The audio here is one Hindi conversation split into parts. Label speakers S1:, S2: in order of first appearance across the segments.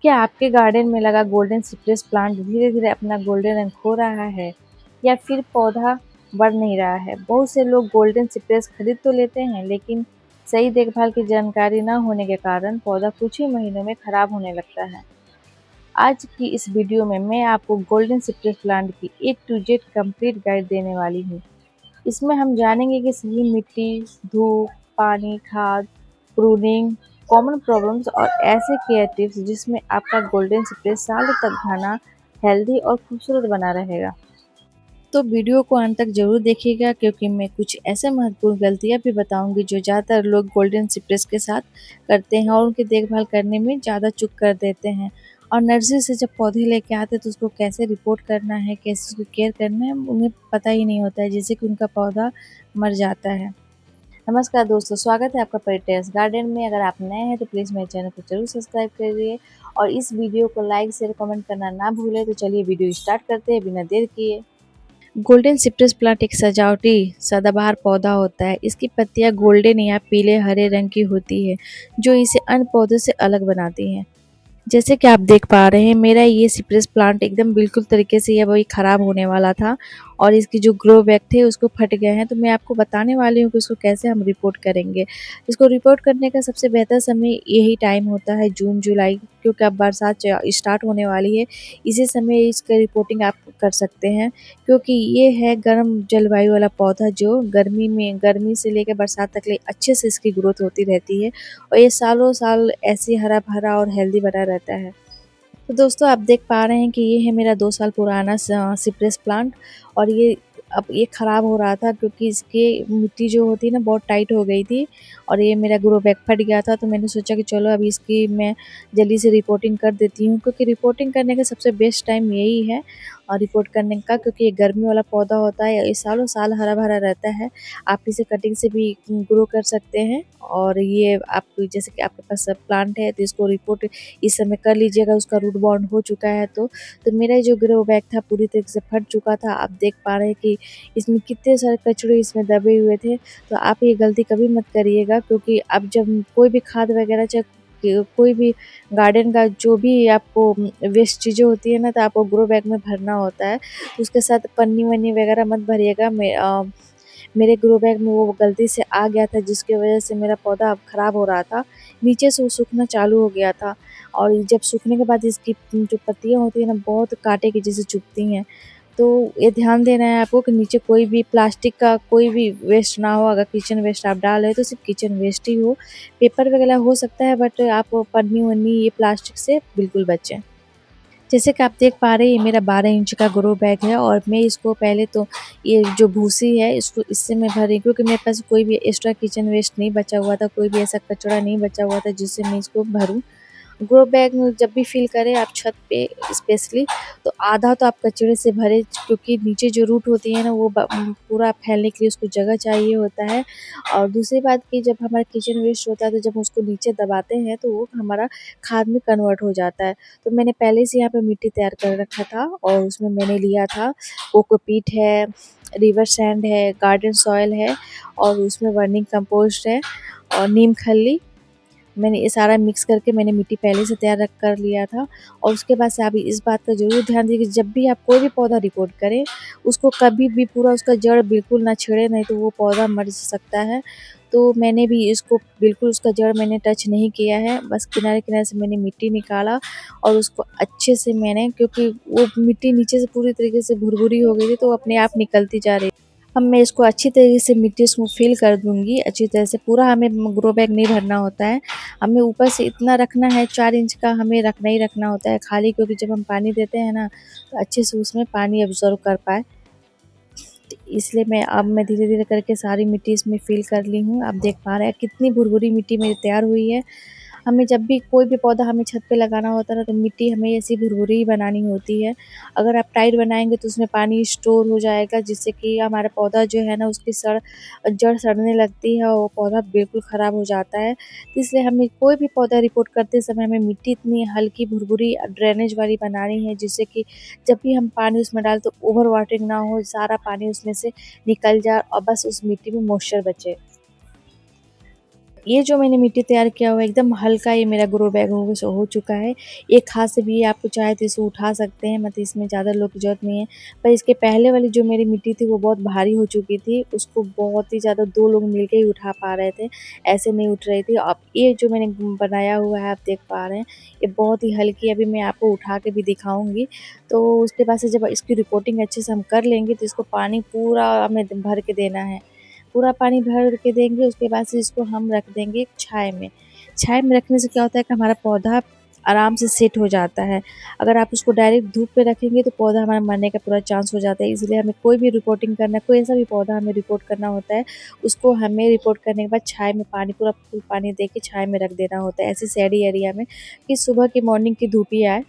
S1: क्या आपके गार्डन में लगा गोल्डन सिप्रेस प्लांट धीरे धीरे अपना गोल्डन रंग खो रहा है या फिर पौधा बढ़ नहीं रहा है? बहुत से लोग गोल्डन सिप्रेस खरीद तो लेते हैं, लेकिन सही देखभाल की जानकारी न होने के कारण पौधा कुछ ही महीनों में खराब होने लगता है। आज की इस वीडियो में मैं आपको गोल्डन सिप्रेस प्लांट की ए टू जेड कंप्लीट गाइड देने वाली हूँ। इसमें हम जानेंगे कि सही मिट्टी, धूप, पानी, खाद, प्रूनिंग, कॉमन प्रॉब्लम्स और ऐसे केयर टिप्स जिसमें आपका गोल्डन स्प्रेस सालों तक घना, हेल्दी और खूबसूरत बना रहेगा। तो वीडियो को अंत तक जरूर देखिएगा, क्योंकि मैं कुछ ऐसे महत्वपूर्ण गलतियां भी बताऊंगी जो ज़्यादातर लोग गोल्डन स्प्रेस के साथ करते हैं और उनकी देखभाल करने में ज़्यादा चूक कर देते हैं। और नर्सरी से जब पौधे लेके आते हैं तो उसको कैसे रिपोर्ट करना है, कैसे उसको केयर करना है, उन्हें पता ही नहीं होता है, जिससे कि उनका पौधा मर जाता है। नमस्कार दोस्तों, स्वागत है आपका परिटेस गार्डन में। अगर आप नए हैं तो प्लीज़ मेरे चैनल को जरूर सब्सक्राइब करिए और इस वीडियो को लाइक शेयर कमेंट करना ना भूलें। तो चलिए वीडियो स्टार्ट करते हैं बिना देर किए। गोल्डन सिट्रस प्लांट एक सजावटी सदाबहार पौधा होता है। इसकी पत्तियां गोल्डन या पीले हरे रंग की होती है, जो इसे अन्य पौधों से अलग बनाती हैं। जैसे कि आप देख पा रहे हैं, मेरा ये सिप्रेस प्लांट एकदम बिल्कुल तरीके से ये वही ख़राब होने वाला था और इसकी जो ग्रो बैग थे उसको फट गए हैं। तो मैं आपको बताने वाली हूँ कि उसको कैसे हम रिपोर्ट करेंगे। इसको रिपोर्ट करने का सबसे बेहतर समय यही टाइम होता है, जून जुलाई, क्योंकि अब बरसात स्टार्ट होने वाली है। इसी समय इसका रिपोर्टिंग आप कर सकते हैं, क्योंकि ये है गर्म जलवायु वाला पौधा जो गर्मी से लेकर बरसात तक अच्छे से इसकी ग्रोथ होती रहती है और ये सालों साल ऐसे हरा भरा और हेल्दी बना रहता है। तो दोस्तों, आप देख पा रहे हैं कि ये है मेरा 2 साल पुराना सिप्रेस प्लांट और ये अब ये ख़राब हो रहा था, क्योंकि इसकी मिट्टी जो होती है ना बहुत टाइट हो गई थी और ये मेरा ग्रो बैग फट गया था। तो मैंने सोचा कि चलो अभी इसकी मैं जल्दी से रिपोर्टिंग कर देती हूँ, क्योंकि रिपोर्टिंग करने का सबसे बेस्ट टाइम यही है और रिपोर्ट करने का, क्योंकि ये गर्मी वाला पौधा होता है, ये सालों साल हरा भरा रहता है। आप इसे कटिंग से भी ग्रो कर सकते हैं और ये आप जैसे कि आपके पास प्लांट है तो इसको रिपोर्ट इस समय कर लीजिएगा। उसका रूट बाउंड हो चुका है तो मेरा जो ग्रो बैग था पूरी तरीके से फट चुका था। आप देख पा रहे हैं कि इसमें कितने सारे कचड़े इसमें दबे हुए थे। तो आप ये गलती कभी मत करिएगा, क्योंकि अब जब कोई भी खाद वगैरह चाहे कोई भी गार्डन का जो भी आपको वेस्ट चीज़ें होती है ना, तो आपको ग्रो बैग में भरना होता है। तो उसके साथ पन्नी वन्नी वगैरह मत भरिएगा। मेरे ग्रो बैग में वो गलती से आ गया था, जिसकी वजह से मेरा पौधा अब ख़राब हो रहा था। नीचे से वो सूखना चालू हो गया था और जब सूखने के बाद इसकी जो पत्तियाँ होती हैं ना बहुत काँटे की जैसे चुभती हैं। तो ये ध्यान देना है आपको कि नीचे कोई भी प्लास्टिक का कोई भी वेस्ट ना हो। अगर किचन वेस्ट आप डाल रहे हैं तो सिर्फ किचन वेस्ट ही हो। पेपर वगैरह हो सकता है, बट आप पन्नी-वन्नी ये प्लास्टिक से बिल्कुल बचें। जैसे कि आप देख पा रहे हैं, ये मेरा 12 इंच का ग्रो बैग है और मैं इसको पहले तो ये जो भूसी है इसको इससे मैं भर रही हूँ, क्योंकि मेरे पास कोई भी एक्स्ट्रा किचन वेस्ट नहीं बचा हुआ था, कोई भी ऐसा कचरा नहीं बचा हुआ था जिससे मैं इसको भरूँ। ग्रो बैग में जब भी फिल करें आप छत पे स्पेशली, तो आधा तो आप कचड़े से भरें, क्योंकि नीचे जो रूट होती है ना वो पूरा फैलने के लिए उसको जगह चाहिए होता है। और दूसरी बात कि जब हमारा किचन वेस्ट होता है तो जब उसको नीचे दबाते हैं तो वो हमारा खाद में कन्वर्ट हो जाता है। तो मैंने पहले से यहाँ पे मिट्टी तैयार कर रखा था और उसमें मैंने लिया था कोकोपीट है, रिवर सैंड है, गार्डन सॉइल है और उसमें वर्मिंग कंपोस्ट है और नीम खली। मैंने ये सारा मिक्स करके मैंने मिट्टी पहले से तैयार रख कर लिया था। और उसके बाद से आप इस बात का ज़रूर ध्यान दीजिए कि जब भी आप कोई भी पौधा रिपोर्ट करें, उसको कभी भी पूरा उसका जड़ बिल्कुल ना छेड़ें, नहीं तो वो पौधा मर सकता है। तो मैंने भी इसको बिल्कुल उसका जड़ मैंने टच नहीं किया है, बस किनारे-किनारे से मैंने मिट्टी निकाला और उसको अच्छे से मैंने, क्योंकि वो मिट्टी नीचे से पूरी तरीके से भुरभुरी हो गई थी तो वो अपने आप निकलती जा रही। अब मैं इसको अच्छी तरीके से मिट्टी इसमें फिल कर दूँगी अच्छी तरह से। पूरा हमें ग्रो बैग नहीं भरना होता है, हमें ऊपर से इतना रखना है, 4 इंच का हमें रखना ही रखना होता है खाली, क्योंकि जब हम पानी देते हैं ना तो अच्छे से उसमें पानी एब्ज़ॉर्ब कर पाए। तो इसलिए मैं धीरे-धीरे करके सारी मिट्टी इसमें फिल कर ली हूँ। आप देख पा रहे हैं कितनी भुरभुरी मिट्टी मेरी तैयार हुई है। हमें जब भी कोई भी पौधा हमें छत पे लगाना होता है ना, तो मिट्टी हमें ऐसी भुरभुरी ही बनानी होती है। अगर आप टाइट बनाएँगे तो उसमें पानी स्टोर हो जाएगा, जिससे कि हमारा पौधा जो है ना उसकी जड़ सड़ने लगती है और वो पौधा बिल्कुल ख़राब हो जाता है। तो इसलिए हमें कोई भी पौधा रिपोर्ट करते समय हमें मिट्टी इतनी हल्की भुरभुरी ड्रेनेज वाली बनानी है, जिससे कि जब भी हम पानी उसमें डालें तो ओवर वाटरिंग ना हो, सारा पानी उसमें से निकल जाए और बस उस मिट्टी में मॉइस्चर बचे। ये जो मैंने मिट्टी तैयार किया हुआ है एकदम हल्का, ये मेरा ग्रो बैग हो चुका है। एक हाथ से भी आप चाहे तो इसे उठा सकते हैं, मतलब इसमें ज़्यादा लोड की ज़रूरत नहीं है। पर इसके पहले वाली जो मेरी मिट्टी थी वो बहुत भारी हो चुकी थी, उसको बहुत ही ज़्यादा 2 लोग मिलके ही उठा पा रहे थे, ऐसे नहीं उठ रही थी। अब ये जो मैंने बनाया हुआ है आप देख पा रहे हैं, ये बहुत ही हल्की है, अभी मैं आपको उठा के भी दिखाऊँगी। तो उसके बाद से जब इसकी रिपोर्टिंग अच्छे से हम कर लेंगे तो इसको पानी पूरा हमें भर के देना है। पूरा पानी भर के देंगे, उसके बाद से इसको हम रख देंगे छाया में। छाया में रखने से क्या होता है कि हमारा पौधा आराम से सेट हो जाता है। अगर आप उसको डायरेक्ट धूप पे रखेंगे तो पौधा हमारा मरने का पूरा चांस हो जाता है। इसलिए हमें कोई भी रिपोर्टिंग करना है, कोई ऐसा भी पौधा हमें रिपोर्ट करना होता है, उसको हमें रिपोर्ट करने के बाद छाया में पानी पूरा फुल पानी दे के छाया में रख देना होता है, ऐसे शैडी एरिया में कि सुबह की मॉर्निंग की धूप ही आए।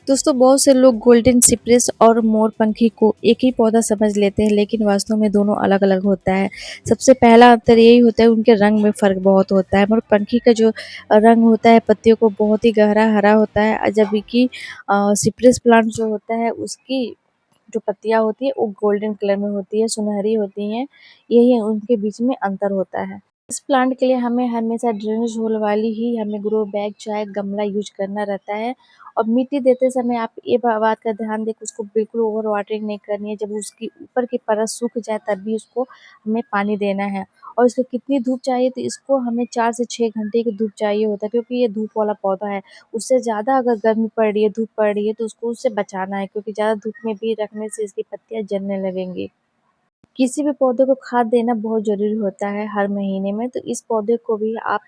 S1: दोस्तों बहुत से लोग गोल्डन सिप्रेस और मोरपंखी को एक ही पौधा समझ लेते हैं, लेकिन वास्तव में दोनों अलग-अलग होता है। सबसे पहला अंतर यही होता है उनके रंग में फ़र्क बहुत होता है। मोरपंखी का जो रंग होता है पत्तियों को बहुत ही गहरा हरा होता है, जबकि सिप्रेस प्लांट जो होता है उसकी जो पत्तियाँ होती है वो गोल्डन कलर में होती है, सुनहरी होती हैं। यही उनके बीच में अंतर होता है। इस प्लांट के लिए हमें हमेशा ड्रेनेज होल वाली ही हमें ग्रो बैग चाहे गमला यूज करना रहता है। और मिट्टी देते समय आप ये बात का ध्यान दें कि उसको बिल्कुल ओवर वाटरिंग नहीं करनी है। जब उसकी ऊपर की परत सूख जाए तब भी उसको हमें पानी देना है। और इसको कितनी धूप चाहिए, तो इसको हमें 4 से 6 घंटे की धूप चाहिए होता है, क्योंकि ये धूप वाला पौधा है। उससे ज़्यादा अगर गर्मी पड़ रही है, धूप पड़ रही है, तो उसको उससे बचाना है, क्योंकि ज़्यादा धूप में भी रखने से इसकी पत्तियाँ जलने लगेंगी। किसी भी पौधे को खाद देना बहुत ज़रूरी होता है हर महीने में, तो इस पौधे को भी आप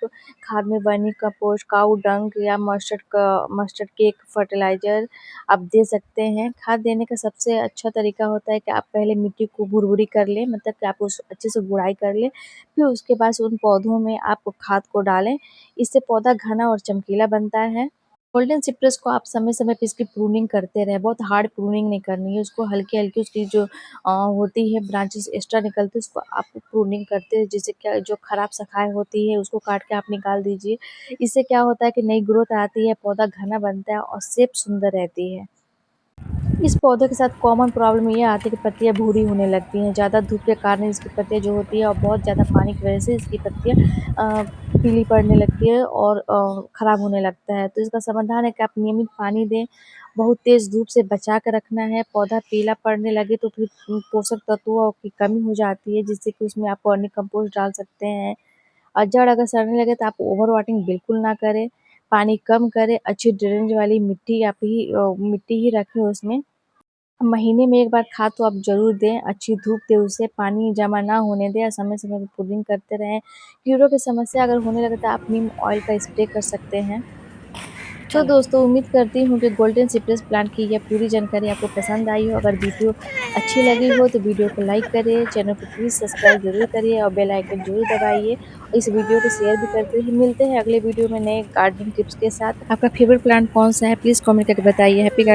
S1: खाद में वर्मी कंपोस्ट, काऊ डंग या मस्टर्ड केक फर्टिलाइज़र आप दे सकते हैं। खाद देने का सबसे अच्छा तरीका होता है कि आप पहले मिट्टी को भुरभुरी कर लें, मतलब कि आप उस अच्छे से गुड़ाई कर लें, फिर उसके बाद उन पौधों में आप खाद को डालें। इससे पौधा घना और चमकीला बनता है। गोल्डन सिट्रस को आप समय-समय पे इसकी प्रूनिंग करते रहें, बहुत हार्ड प्रूनिंग नहीं करनी है, उसको हल्की-हल्की उसकी जो होती है ब्रांचेस एक्स्ट्रा निकलती है उसको आप प्रूनिंग करते हैं, जिससे क्या जो खराब शाखाएँ होती है उसको काट के आप निकाल दीजिए। इससे क्या होता है कि नई ग्रोथ आती है, पौधा घना बनता है और शेप सुंदर रहती है। इस पौधे के साथ कॉमन प्रॉब्लम ये आती है कि पत्तियाँ भूरी होने लगती हैं, ज़्यादा धूप के कारण इसकी पत्तियाँ जो होती है और बहुत ज़्यादा पानी की वजह से इसकी पत्तियाँ पीली पड़ने लगती है और ख़राब होने लगता है। तो इसका समाधान है कि आप नियमित पानी दें, बहुत तेज़ धूप से बचा कर रखना है। पौधा पीला पड़ने लगे तो फिर पोषक तत्वों की कमी हो जाती है, जिससे कि उसमें आप वर्मी कंपोस्ट डाल सकते हैं। और जड़ अगर सड़ने लगे तो आप ओवर वाटरिंग बिल्कुल ना करें, पानी कम करें, अच्छी ड्रेनेज वाली मिट्टी ही रखें उसमें। महीने में 1 बार खाद तो आप ज़रूर दें, अच्छी धूप दें उसे, पानी जमा ना होने दें और समय-समय पे प्रूनिंग करते रहें। कीड़ों की समस्या अगर होने लगे तो आप नीम ऑयल का स्प्रे कर सकते हैं। तो दोस्तों उम्मीद करती हूँ कि गोल्डन सिट्रस प्लांट की यह पूरी जानकारी आपको पसंद आई हो। अगर वीडियो अच्छी लगी हो तो वीडियो को लाइक करिए, चैनल को प्लीज़ सब्सक्राइब ज़रूर करिए और बेल आइकन ज़रूर दबाइए। और इस वीडियो को शेयर भी करते रहिए। मिलते हैं अगले वीडियो में नए गार्डनिंग टिप्स के साथ। आपका फेवरेट प्लांट कौन-सा है प्लीज़ कमेंट करके बताइए। Happy gardening.